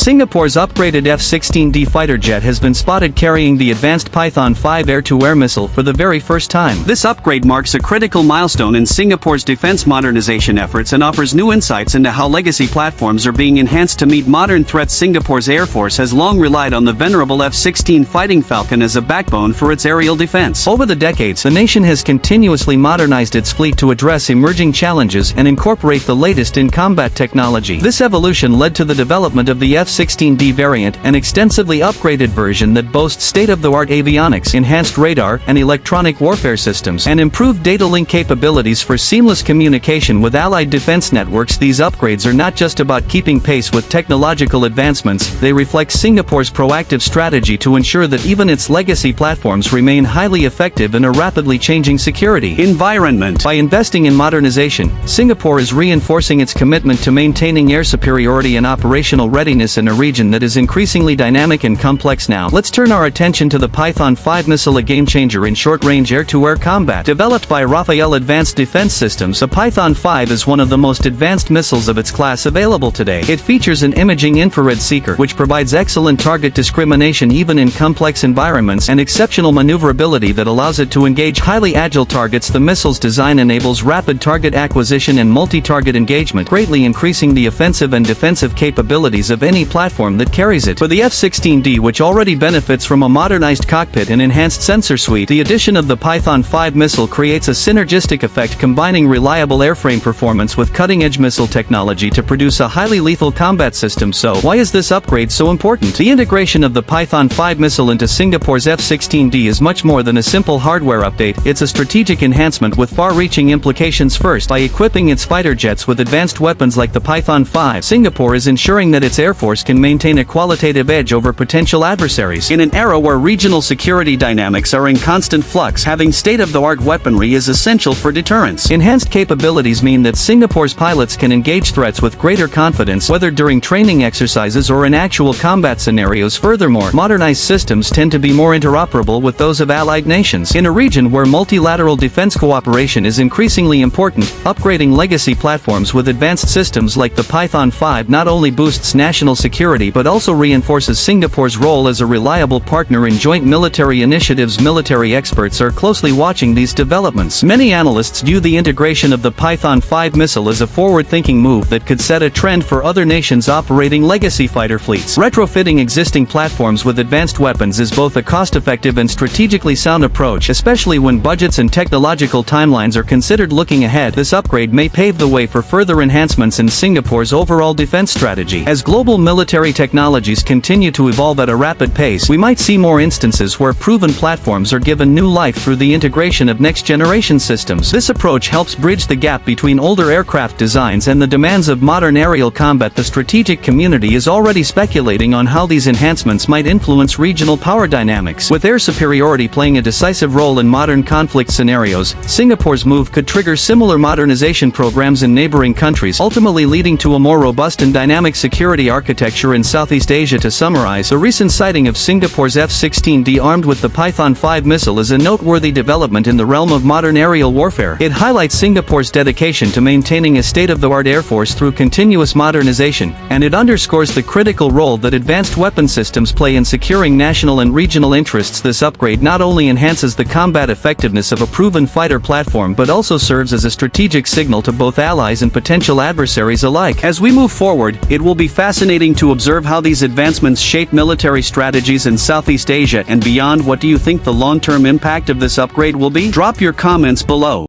Singapore's upgraded F-16D fighter jet has been spotted carrying the advanced Python-5 air-to-air missile for the very first time. This upgrade marks a critical milestone in Singapore's defense modernization efforts and offers new insights into how legacy platforms are being enhanced to meet modern threats. Singapore's Air Force has long relied on the venerable F-16 Fighting Falcon as a backbone for its aerial defense. Over the decades, the nation has continuously modernized its fleet to address emerging challenges and incorporate the latest in combat technology. This evolution led to the development of the F-16D variant, an extensively upgraded version that boasts state-of-the-art avionics, enhanced radar and electronic warfare systems, and improved data link capabilities for seamless communication with allied defense networks. These upgrades are not just about keeping pace with technological advancements, they reflect Singapore's proactive strategy to ensure that even its legacy platforms remain highly effective in a rapidly changing security environment. By investing in modernization, Singapore is reinforcing its commitment to maintaining air superiority and operational readiness in a region that is increasingly dynamic and complex. Now, let's turn our attention to the Python-5 missile, a game-changer in short-range air-to-air combat. Developed by Rafael Advanced Defense Systems, a Python-5 is one of the most advanced missiles of its class available today. It features an imaging infrared seeker, which provides excellent target discrimination even in complex environments, and exceptional maneuverability that allows it to engage highly agile targets. The missile's design enables rapid target acquisition and multi-target engagement, greatly increasing the offensive and defensive capabilities of any platform that carries it. For the F-16D, which already benefits from a modernized cockpit and enhanced sensor suite, the addition of the Python-5 missile creates a synergistic effect, combining reliable airframe performance with cutting-edge missile technology to produce a highly lethal combat system. So, why is this upgrade so important? The integration of the Python-5 missile into Singapore's F-16D is much more than a simple hardware update. It's a strategic enhancement with far-reaching implications. First, by equipping its fighter jets with advanced weapons like the Python-5, Singapore is ensuring that its air force can maintain a qualitative edge over potential adversaries. In an era where regional security dynamics are in constant flux, having state-of-the-art weaponry is essential for deterrence. Enhanced capabilities mean that Singapore's pilots can engage threats with greater confidence, whether during training exercises or in actual combat scenarios. Furthermore, modernized systems tend to be more interoperable with those of allied nations. In a region where multilateral defense cooperation is increasingly important, upgrading legacy platforms with advanced systems like the Python-5 not only boosts national security but also reinforces Singapore's role as a reliable partner in joint military initiatives. Military experts are closely watching these developments. Many analysts view the integration of the Python-5 missile as a forward-thinking move that could set a trend for other nations operating legacy fighter fleets. Retrofitting existing platforms with advanced weapons is both a cost-effective and strategically sound approach, especially when budgets and technological timelines are considered. Looking ahead, this upgrade may pave the way for further enhancements in Singapore's overall defense strategy. As global military technologies continue to evolve at a rapid pace, we might see more instances where proven platforms are given new life through the integration of next-generation systems. This approach helps bridge the gap between older aircraft designs and the demands of modern aerial combat. The strategic community is already speculating on how these enhancements might influence regional power dynamics. With air superiority playing a decisive role in modern conflict scenarios, Singapore's move could trigger similar modernization programs in neighboring countries, ultimately leading to a more robust and dynamic security architecture in Southeast Asia. To summarize, the recent sighting of Singapore's F-16D armed with the Python-5 missile is a noteworthy development in the realm of modern aerial warfare. It highlights Singapore's dedication to maintaining a state-of-the-art air force through continuous modernization, and it underscores the critical role that advanced weapon systems play in securing national and regional interests. This upgrade not only enhances the combat effectiveness of a proven fighter platform but also serves as a strategic signal to both allies and potential adversaries alike. As we move forward, it will be fascinating to observe how these advancements shape military strategies in Southeast Asia and beyond. What do you think the long-term impact of this upgrade will be? Drop your comments below.